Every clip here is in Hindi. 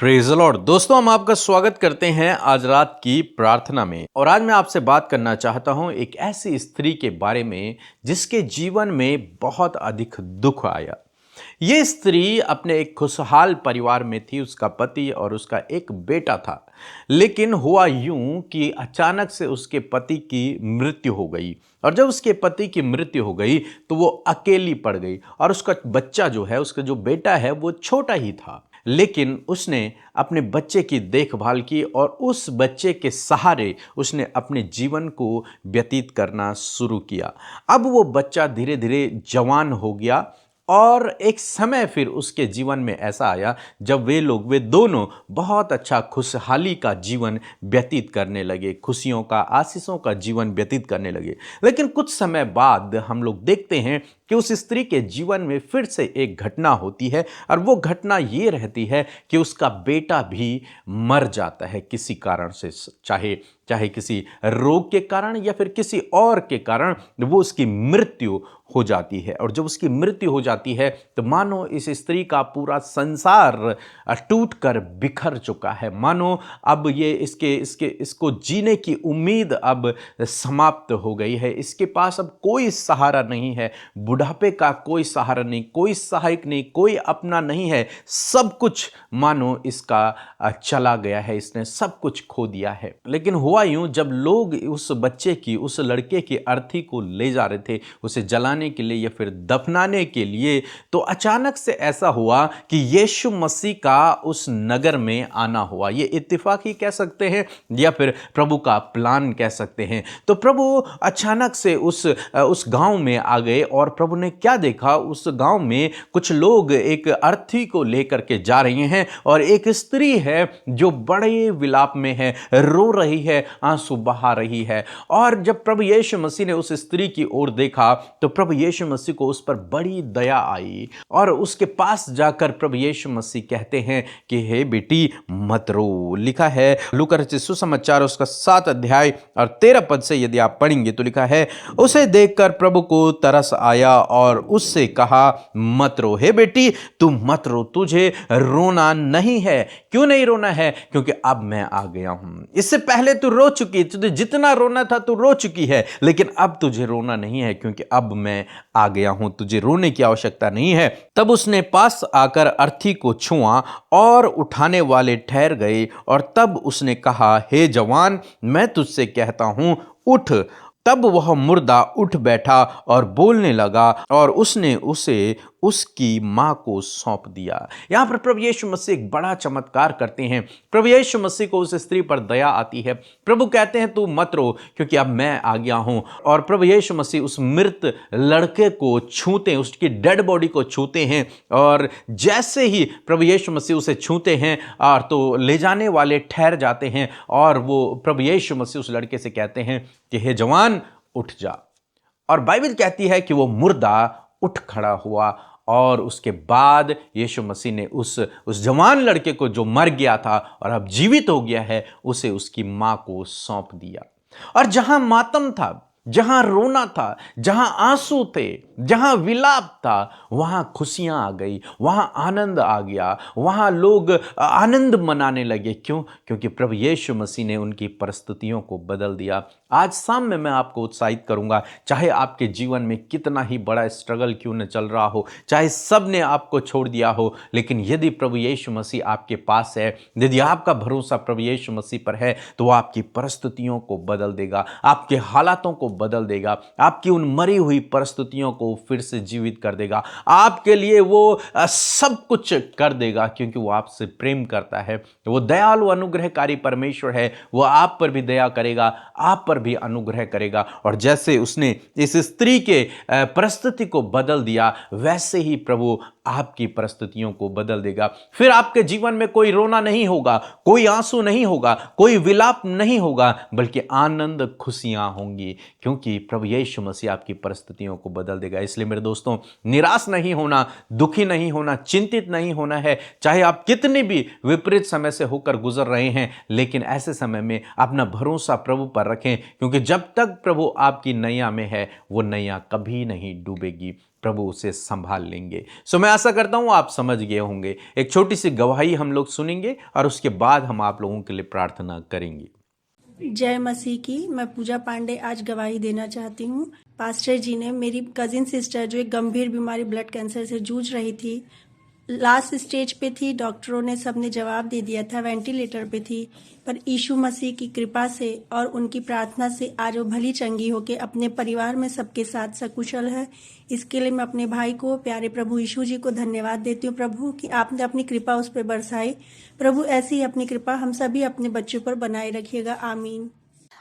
Praise the Lord. दोस्तों, हम आपका स्वागत करते हैं आज रात की प्रार्थना में। और आज मैं आपसे बात करना चाहता हूं एक ऐसी स्त्री के बारे में जिसके जीवन में बहुत अधिक दुख आया। ये स्त्री अपने एक खुशहाल परिवार में थी। उसका पति और उसका एक बेटा था। लेकिन हुआ यूं कि अचानक से उसके पति की मृत्यु हो गई। और जब उसके पति की मृत्यु हो गई तो वो अकेली पड़ गई। और उसका बच्चा जो है, उसका जो बेटा है, वो छोटा ही था। लेकिन उसने अपने बच्चे की देखभाल की और उस बच्चे के सहारे उसने अपने जीवन को व्यतीत करना शुरू किया। अब वो बच्चा धीरे धीरे जवान हो गया और एक समय फिर उसके जीवन में ऐसा आया जब वे दोनों बहुत अच्छा खुशहाली का जीवन व्यतीत करने लगे, खुशियों का, आशीषों का जीवन व्यतीत करने लगे। लेकिन कुछ समय बाद हम लोग देखते हैं कि उस स्त्री के जीवन में फिर से एक घटना होती है। और वो घटना ये रहती है कि उसका बेटा भी मर जाता है किसी कारण से, चाहे चाहे किसी रोग के कारण या फिर किसी और के कारण वो उसकी मृत्यु हो जाती है। और जब उसकी मृत्यु हो जाती है तो मानो इस स्त्री का पूरा संसार टूट कर बिखर चुका है। मानो अब ये इसको जीने की उम्मीद अब समाप्त हो गई है। इसके पास अब कोई सहारा नहीं है। बुढ़ापे का कोई सहारा नहीं, कोई सहायक नहीं, कोई अपना नहीं है। सब कुछ मानो इसका चला गया है। इसने सब कुछ खो दिया है। लेकिन हुआ यूं, जब लोग उस बच्चे की, उस लड़के की अर्थी को ले जा रहे थे उसे जलाने के लिए या फिर दफनाने के लिए, तो अचानक से ऐसा हुआ कि यीशु मसीह का उस नगर में आना हुआ। ये इत्तेफाक ही कह सकते हैं या फिर प्रभु का प्लान कह सकते हैं। तो प्रभु अचानक से उस गांव में आ गए और प्रभु ने क्या देखा, उस गांव में कुछ लोग एक अर्थी को लेकर के जा रहे हैं और एक स्त्री है जो बड़े विलाप में है, रो रही है, आंसू बहा रही है। और जब प्रभु यीशु मसीह ने उस स्त्री की ओर देखा तो प्रभु यीशु मसीह को उस पर बड़ी दया आई और उसके पास जाकर प्रभु यीशु मसीह कहते हैं कि हे बेटी मत रो। लिखा है लूका रचित सुसमाचार उसका 7 अध्याय और 13 पद से यदि आप पढ़ेंगे तो लिखा है, उसे देखकर प्रभु को तरस आया और उससे कहा मत रो। हे बेटी तू मत रो, तुझे रोना नहीं है। क्यों नहीं रोना है? क्योंकि अब मैं आ गया हूं। इससे पहले तू रो चुकी, तुझे जितना रोना था तू रो चुकी है, लेकिन अब तुझे रोना नहीं है क्योंकि अब मैं आ गया हूं। तुझे रोने की आवश्यकता नहीं है। तब उसने पास आकर अर्थी को छुआ और उठाने वाले ठहर गए। और तब उसने कहा, हे जवान, मैं तुझसे कहता हूं उठ। तब वह मुर्दा उठ बैठा और बोलने लगा और उसने उसे उसकी मां को सौंप दिया। यहां पर प्रभु यीशु मसीह एक बड़ा चमत्कार करते हैं। प्रभु यीशु मसीह को उस स्त्री पर दया आती है। प्रभु कहते हैं तू मत रो क्योंकि अब मैं आ गया हूं। और प्रभु यीशु मसीह उस मृत लड़के को छूते हैं, उसकी डेड बॉडी को छूते हैं। और जैसे ही प्रभु यीशु मसीह उसे छूते हैं और तो ले जाने वाले ठहर जाते हैं और वो प्रभु यीशु मसीह उस लड़के से कहते हैं कि हे जवान उठ जा। और बाइबल कहती है कि वो मुर्दा उठ खड़ा हुआ। और उसके बाद यीशु मसीह ने उस जवान लड़के को जो मर गया था और अब जीवित हो गया है, उसे उसकी मां को सौंप दिया। और जहां मातम था, जहां रोना था, जहां आंसू थे, जहां विलाप था, वहां खुशियां आ गई, वहां आनंद आ गया, वहां लोग आनंद मनाने लगे। क्यों? क्योंकि प्रभु यीशु मसीह ने उनकी परिस्थितियों को बदल दिया। आज शाम में मैं आपको उत्साहित करूंगा, चाहे आपके जीवन में कितना ही बड़ा स्ट्रगल क्यों न चल रहा हो, चाहे सब ने आपको छोड़ दिया हो, लेकिन यदि प्रभु यीशु मसीह आपके पास है, यदि आपका भरोसा प्रभु यीशु मसीह पर है, तो वो आपकी परिस्थितियों को बदल देगा, आपके हालातों को बदल देगा, आपकी उन मरी हुई परिस्थितियों को फिर से जीवित कर देगा। आपके लिए वो सब कुछ कर देगा क्योंकि वो आपसे प्रेम करता है। वो दयालु अनुग्रहकारी परमेश्वर है। वो आप पर भी दया करेगा, आप पर भी अनुग्रह करेगा। और जैसे उसने इस स्त्री के परिस्थिति को बदल दिया, वैसे ही प्रभु आपकी परिस्थितियों को बदल देगा। फिर आपके जीवन में कोई रोना नहीं होगा, कोई आंसू नहीं होगा, कोई विलाप नहीं होगा, बल्कि आनंद, खुशियां होंगी क्योंकि प्रभु यीशु मसीह आपकी परिस्थितियों को बदल देगा। इसलिए मेरे दोस्तों, निराश नहीं होना, दुखी नहीं होना, चिंतित नहीं होना है। चाहे आप कितने भी विपरीत समय से होकर गुजर रहे हैं, लेकिन ऐसे समय में अपना भरोसा प्रभु पर रखें क्योंकि जब तक प्रभु आपकी नैया में है, वो नैया कभी नहीं डूबेगी। प्रभु उसे संभाल लेंगे। सो मैं आशा करता हूँ आप समझ गए होंगे। एक छोटी सी गवाही हम लोग सुनेंगे और उसके बाद हम आप लोगों के लिए प्रार्थना करेंगे। जय मसीह की। मैं पूजा पांडे आज गवाही देना चाहती हूँ। पास्टर जी ने मेरी कजिन सिस्टर जो एक गंभीर बीमारी ब्लड कैंसर से जूझ रही थी, लास्ट स्टेज पे थी, डॉक्टरों ने सबने जवाब दे दिया था, वेंटिलेटर पे थी, पर यीशु मसीह की कृपा से और उनकी प्रार्थना से आज वो भली चंगी होके अपने परिवार में सबके साथ सकुशल है। इसके लिए मैं अपने भाई को, प्यारे प्रभु यीशु जी को धन्यवाद देती हूँ प्रभु कि आपने अपनी कृपा उस पर बरसाई। प्रभु ऐसी ही अपनी कृपा हम सभी अपने बच्चों पर बनाए रखिएगा। आमीन।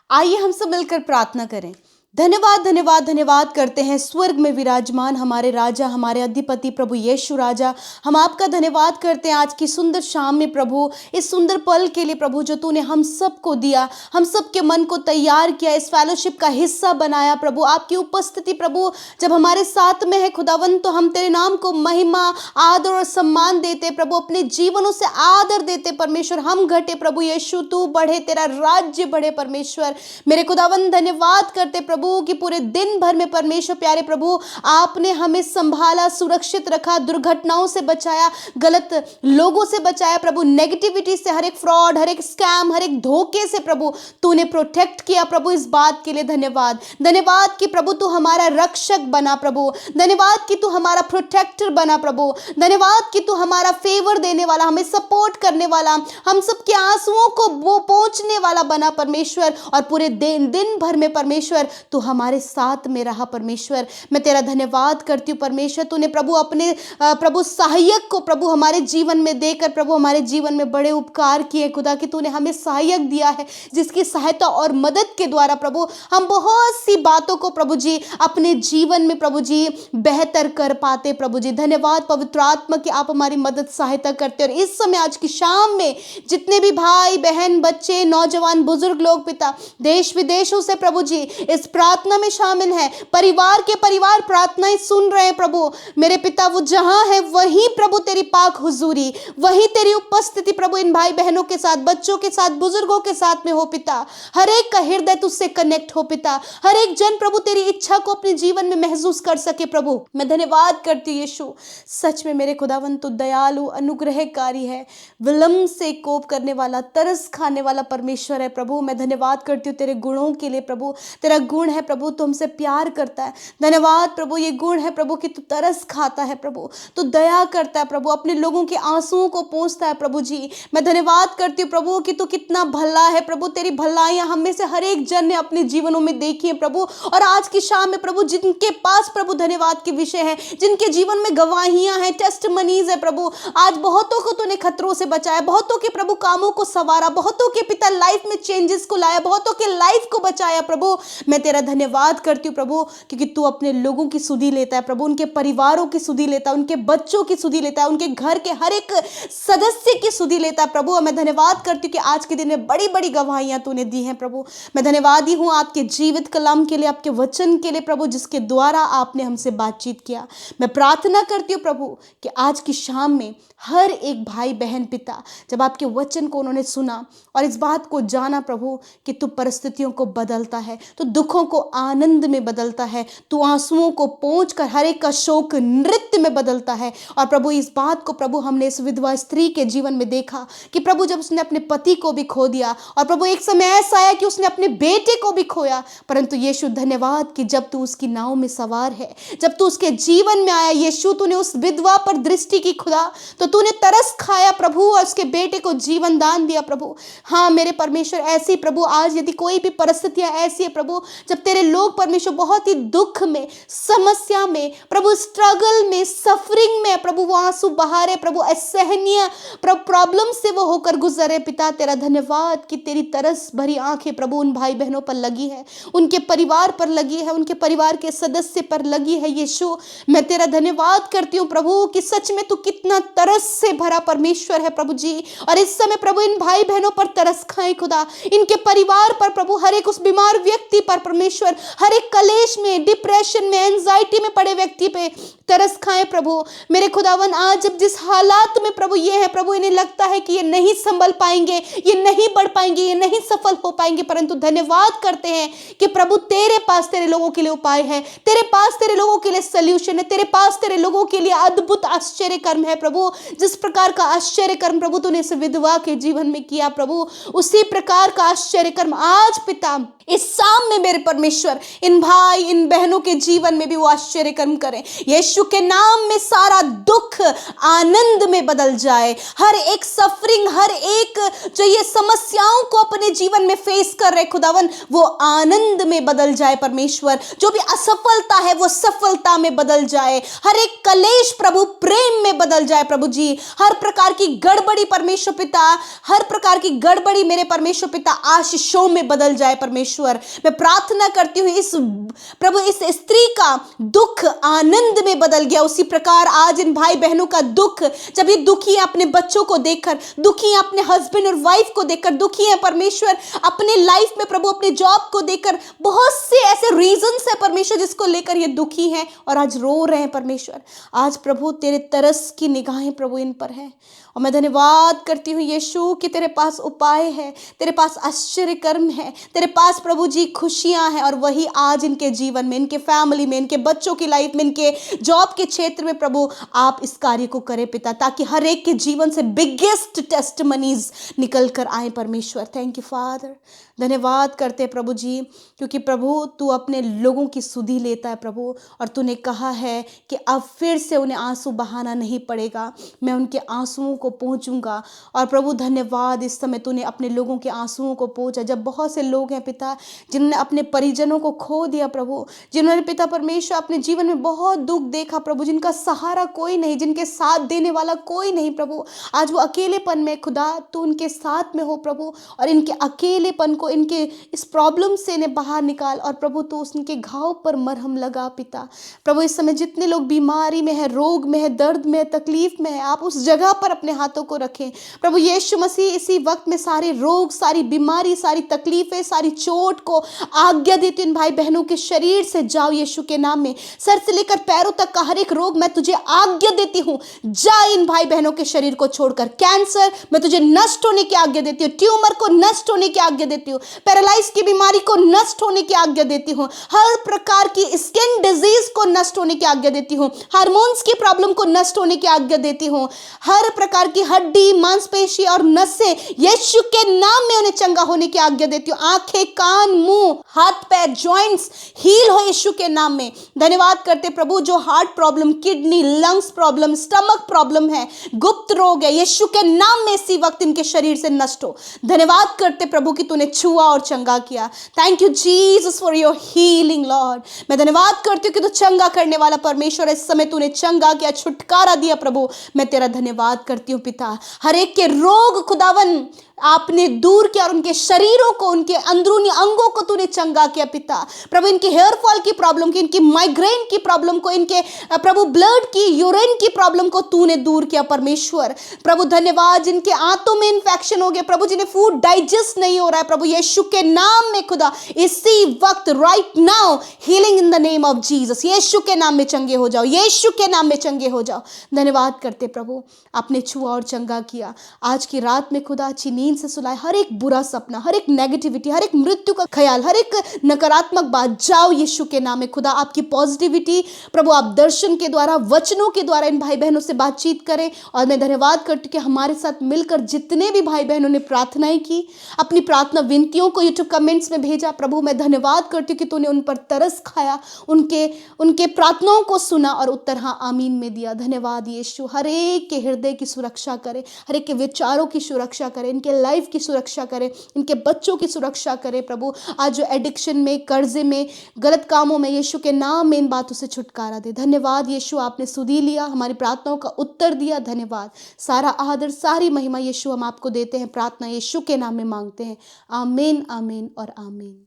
आइए हम सब मिलकर प्रार्थना करें। धन्यवाद धन्यवाद धन्यवाद करते हैं स्वर्ग में विराजमान हमारे राजा, हमारे अधिपति प्रभु यीशु राजा। हम आपका धन्यवाद करते हैं आज की सुंदर शाम में प्रभु, इस सुंदर पल के लिए प्रभु जो तूने हम सबको दिया, हम सबके मन को तैयार किया, इस फेलोशिप का हिस्सा बनाया प्रभु। आपकी उपस्थिति प्रभु जब हमारे साथ में है खुदावन, तो हम तेरे नाम को महिमा, आदर और सम्मान देते प्रभु, अपने जीवनों से आदर देते परमेश्वर। हम घटे प्रभु यीशु, तू बढ़े, तेरा राज्य बढ़े परमेश्वर। मेरे खुदावन धन्यवाद करते प्रभु कि पूरे दिन भर में परमेश्वर प्यारे प्रभु आपने हमें संभाला, सुरक्षित रखा, दुर्घटनाओं से बचाया, गलत लोगों से बचाया प्रभु, नेगेटिविटी से, हर एक फ्रॉड, हर एक स्कैम, हर एक धोखे से प्रभु तूने प्रोटेक्ट किया प्रभु। इस बात के लिए धन्यवाद। धन्यवाद कि प्रभु तू हमारा रक्षक बना प्रभु, धन्यवाद कि तू हमारा प्रोटेक्टर बना प्रभु, धन्यवाद कि तू हमारा फेवर देने वाला, हमें सपोर्ट करने वाला, हम सबके आंसुओं को वो पहुंचने वाला बना परमेश्वर। और पूरे दिन भर में परमेश्वर तू हमारे साथ में रहा परमेश्वर। मैं तेरा धन्यवाद करती हूँ परमेश्वर। तूने प्रभु अपने प्रभु सहायक को प्रभु हमारे जीवन में देकर प्रभु हमारे जीवन में बड़े उपकार किए खुदा, कि तूने हमें सहायक दिया है जिसकी सहायता और मदद के द्वारा प्रभु हम बहुत सी बातों को प्रभु जी अपने जीवन में प्रभु जी बेहतर कर पाते प्रभु जी। धन्यवाद पवित्र आत्मा की आप हमारी मदद सहायता करते। और इस समय आज की शाम में जितने भी भाई बहन, बच्चे, नौजवान, बुजुर्ग लोग पिता देश विदेशों से प्रभु जी इस प्रार्थना में शामिल हैं, परिवार के परिवार प्रार्थनाएं सुन रहे हैं प्रभु मेरे पिता, वो जहां है वहीं प्रभु तेरी पाक हुजूरी, वहीं तेरी उपस्थिति प्रभु इन भाई बहनों के साथ, बच्चों के साथ, बुजुर्गों के साथ में हो पिता। हर एक का हृदय तुझसे कनेक्ट हो पिता, हर एक जन प्रभु तेरी इच्छा को अपने जीवन में महसूस कर सके प्रभु। मैं धन्यवाद करती हूं यीशु, सच में मेरे खुदावन तू दयालु, अनुग्रहकारी है, विलंब से कोप करने वाला, तरस खाने वाला परमेश्वर है प्रभु। मैं धन्यवाद करती हूँ तेरे गुणों के लिए प्रभु। तेरा गुण है प्रभु तू हमसे प्यार करता है। धन्यवाद प्रभु, ये गुण है प्रभु कि तू तरस खाता है प्रभु, तू दया करता है प्रभु, अपने लोगों के आंसुओं को पोंछता है प्रभु जी। मैं धन्यवाद करती हूँ प्रभु कि तू कितना भला है प्रभु। तेरी भलाइयां हम में से हर एक जन ने अपने जीवनों में देखी है प्रभु। और आज की शाम में प्रभु जिनके पास प्रभु धन्यवाद के विषय है, जिनके जीवन में गवाहियां हैं, टेस्टमनीज है प्रभु, आज बहुतों को तूने खतरों से बचाया, बहुतों के प्रभु कामों को संवारा, बहुतों के पिता लाइफ में चेंजेस को लाया, बहुतों के लाइफ को बचाया प्रभु। मैं तेरा धन्यवाद करती हूँ प्रभु क्योंकि तू अपने लोगों की सुधि लेता है प्रभु, उनके परिवारों की सुधि लेता है, उनके बच्चों की सुधि लेता है, उनके घर के हर एक सदस्य की सुधि लेता है प्रभु। मैं धन्यवाद करती हूँ कि आज के दिन में बड़ी बड़ी गवाहियां तूने दी हैं प्रभु। मैं धन्यवादी हूँ आपके जीवित कलाम के लिए, आपके वचन के लिए प्रभु, जिसके द्वारा आपने हमसे बातचीत किया। मैं प्रार्थना करती हूँ प्रभु कि आज की शाम में हर एक भाई बहन पिता जब आपके वचन को उन्होंने सुना और इस बात को जाना प्रभु कि तू परिस्थितियों को बदलता है, तो दुखों को आनंद में बदलता है, तू आंसुओं को पोंछकर हर एक का शोक नृत्य में बदलता है। और प्रभु इस बात को प्रभु हमने इस विधवा स्त्री के जीवन में देखा कि प्रभु जब उसने अपने पति को भी खो दिया और प्रभु एक समय ऐसा आया कि उसने अपने बेटे को भी खोया, परंतु यीशु धन्यवाद कि जब तू उसकी नाव में सवार है, जब तू उसके जीवन में आया यीशु, तूने उस विधवा पर दृष्टि की खुदा, तो तूने तरस खाया प्रभु और उसके बेटे को जीवन दान दिया प्रभु। हाँ मेरे परमेश्वर, ऐसी प्रभु आज यदि कोई भी परिस्थितियां ऐसी है प्रभु जब तेरे लोग परमेश्वर बहुत ही दुख में, समस्या में प्रभु, स्ट्रगल में, सफरिंग में प्रभु वो आंसू बहा रहे प्रभु, असहनीय प्रॉब्लम से वो होकर गुजरे पिता, तेरा धन्यवाद कि तेरी तरस भरी आंखें प्रभु उन भाई बहनों पर लगी है, उनके परिवार पर लगी है, उनके परिवार के सदस्य पर लगी है यीशु। मैं तेरा धन्यवाद करती हूँ प्रभु कि सच में तू कितना तरस से भरा परमेश्वर है प्रभु जी। और इस समय प्रभु इन भाई बहनों पर तरस खाए खुदा, इनके परिवार पर प्रभु, हर एक उस बीमार व्यक्ति पर परमेश्वर परमेश्वर हर एक कलेश में, डिप्रेशन में, एंजाइटी में पड़े व्यक्ति पे तरस खाएं प्रभु। मेरे खुदावन आज जब जिस हालात में प्रभु ये है प्रभु, इन्हें लगता है कि ये नहीं संभल पाएंगे, ये नहीं बढ़ पाएंगे, ये नहीं सफल हो पाएंगे, परंतु धन्यवाद करते हैं कि प्रभु तेरे पास तेरे लोगों के लिए उपाय है, तेरे पास तेरे लोगों के लिए सल्यूशन है, तेरे पास तेरे लोगों के लिए अद्भुत आश्चर्य कर्म है प्रभु। जिस प्रकार का आश्चर्य कर्म प्रभु तूने इस विधवा के जीवन में किया प्रभु, उसी प्रकार का आश्चर्य कर्म आज पिता इस शाम में मेरे परमेश्वर इन भाई इन बहनों के जीवन में भी वो आश्चर्य कर्म करें। यीशु के नाम में सारा दुख आनंद में बदल जाए, हर एक सफरिंग, हर एक जो ये समस्याओं को अपने जीवन में फेस कर रहे खुदावन, वो आनंद में बदल जाए परमेश्वर। जो भी असफलता है वो सफलता में बदल जाए, हर एक कलेश प्रभु प्रेम में बदल जाए प्रभु जी। हर प्रकार की गड़बड़ी परमेश्वर पिता, हर प्रकार की गड़बड़ी मेरे परमेश्वर पिता आशीषों में बदल जाए परमेश्वर। मैं प्रार्थना करती हूँ इस प्रभु इस स्त्री का दुख आनंद में बदल गया, उसी प्रकार आज इन भाई बहनों का दुख, जब ये दुखी है अपने बच्चों को देखकर, दुखी है अपने हस्बैंड और वाइफ को देखकर, दुखी है परमेश्वर अपने लाइफ में प्रभु अपने जॉब को देखकर, बहुत से ऐसे रीजंस है परमेश्वर जिसको लेकर ये दुखी हैं और आज रो रहे हैं परमेश्वर। आज प्रभु तेरे तरस की निगाहें प्रभु इन पर है और मैं धन्यवाद करती हूँ यीशु कि तेरे पास उपाय है, तेरे पास आश्चर्य कर्म है, तेरे पास प्रभु जी खुशियां हैं और वही आज इनके जीवन में, इनके फैमिली में, इनके बच्चों की लाइफ में, इनके जॉब के क्षेत्र में प्रभु आप इस कार्य को करें पिता, ताकि हर एक के जीवन से बिगेस्ट टेस्टमनीज निकल कर आए परमेश्वर। थैंक यू फादर, धन्यवाद करते प्रभु जी, क्योंकि प्रभु तू अपने लोगों की सुधि लेता है प्रभु, और तूने कहा है कि अब फिर से उन्हें आंसू बहाना नहीं पड़ेगा, मैं उनके आंसुओं को पोंछूंगा। और प्रभु धन्यवाद, इस समय तूने अपने लोगों के आंसुओं को पोंछा। जब बहुत से लोग हैं पिता जिन्होंने अपने परिजनों को खो दिया प्रभु, जिन्होंने पिता परमेश्वर अपने जीवन में बहुत दुख देखा प्रभु, जिनका सहारा कोई नहीं, जिनके साथ देने वाला कोई नहीं प्रभु, आज वो अकेलेपन में खुदा तू उनके साथ में हो प्रभु, और इनके अकेलेपन को, इनके इस प्रॉब्लम से इन्हें बाहर निकाल, और प्रभु तू उनके घाव पर मरहम लगा पिता। प्रभु इस समय जितने लोग बीमारी में है, रोग में है, दर्द में है, तकलीफ में है, आप उस जगह पर अपने हाथों को रखें प्रभु यीशु मसीह। इसी वक्त में सारे रोग, सारी बीमारी, सारी तकलीफें, सारी चोट को आज्ञा देती इन भाई बहनों के शरीर से जाओ यीशु के नाम में। सर से लेकर पैरों तक का हर एक रोग मैं तुझे आज्ञा देती हूँ, जा इन भाई बहनों के शरीर को छोड़कर। कैंसर मैं तुझे नष्ट होने की आज्ञा देती हूँ, ट्यूमर को नष्ट होने की आज्ञा देती हूँ, पैरालाइज की बीमारी को नष्ट होने की आज्ञा देती हूँ, हर प्रकार की स्किन डिजीज को नष्ट होने की आज्ञा देती हूँ, हार्मोन्स की प्रॉब्लम को नष्ट होने की आज्ञा देती हूँ, हर प्रकार की हड्डी, मांसपेशी और नसें यीशु के नाम में उन्हें चंगा होने की आज्ञा देती हूँ। आंखें, कान, मुंह, हाथ पैर, जॉइंट्स हील हो यीशु के नाम में। धन्यवाद करते प्रभु, जो heart problem, kidney, lungs problem, stomach problem है, गुप्त रोग है, यीशु के नाम में इसी वक्त इनके शरीर से नष्ट हो। धन्यवाद करते प्रभु कि तूने छुआ और चंगा किया। Thank you Jesus for your healing Lord. मैं धन्यवाद करती हूँ कि तू चंगा करने वाला परमेश्वर, इस समय तूने चंगा किया, छुटकारा दिया प्रभु। मैं तेरा धन्यवाद करती हूँ पिता। हर एक के रोग खुदावन आपने दूर किया और उनके शरीरों को, उनके अंदरूनी अंगों को तूने चंगा किया पिता। प्रभु इनकी हेयर फॉल की प्रॉब्लम की, इनकी माइग्रेन की प्रॉब्लम को, इनके प्रभु ब्लड की, यूरिन की प्रॉब्लम को तूने दूर किया परमेश्वर। प्रभु धन्यवाद, जिनके आंतों में इन्फेक्शन हो गया प्रभु, जिन्हें फूड डाइजेस्ट नहीं हो रहा है प्रभु यीशु के नाम में खुदा इसी वक्त right now healing in the name of Jesus. यीशु के नाम में चंगे हो जाओ, यीशु के नाम में चंगे हो जाओ। धन्यवाद करते प्रभु, आपने छुआ और चंगा किया। आज की रात में खुदा अच्छी नींद से सुलाए हर एक बुरा सपना, हर एक नेगेटिविटी, हर एक मृत्यु का ख्याल, हर एक नकारात्मक बात जाओ यीशु के नाम में। खुदा आपकी पॉजिटिविटी प्रभु आप दर्शन के द्वारा, वचनों के द्वारा इन भाई बहनों से बातचीत करें। और मैं धन्यवाद करती हूं कि हमारे साथ मिलकर जितने भी भाई बहनों ने प्रार्थनाएं की, अपनी प्रार्थना विनतियों को यूट्यूब कमेंट्स में भेजा प्रभु, मैं धन्यवाद करती हूँ कि तूने उन पर तरस खाया, उनके प्रार्थनाओं को सुना और उत्तर हाँ आमीन में दिया। धन्यवाद यीशु। हर एक के हृदय की सुरक्षा करे, हर एक के विचारों की सुरक्षा करे, इनके लाइफ की सुरक्षा करे, इनके बच्चों की सुरक्षा करे प्रभु। आज जो एडिक्शन में, कर्जे में, गलत कामों में, यीशु के नाम में इन बातों से छुटकारा दे। धन्यवाद यीशु, आपने सुधी लिया, हमारी प्रार्थनाओं का उत्तर दिया। धन्यवाद। सारा आदर, सारी महिमा यीशु हम आपको देते हैं। प्रार्थना यीशु के नाम में मांगते हैं। आमीन, आमीन और आमीन।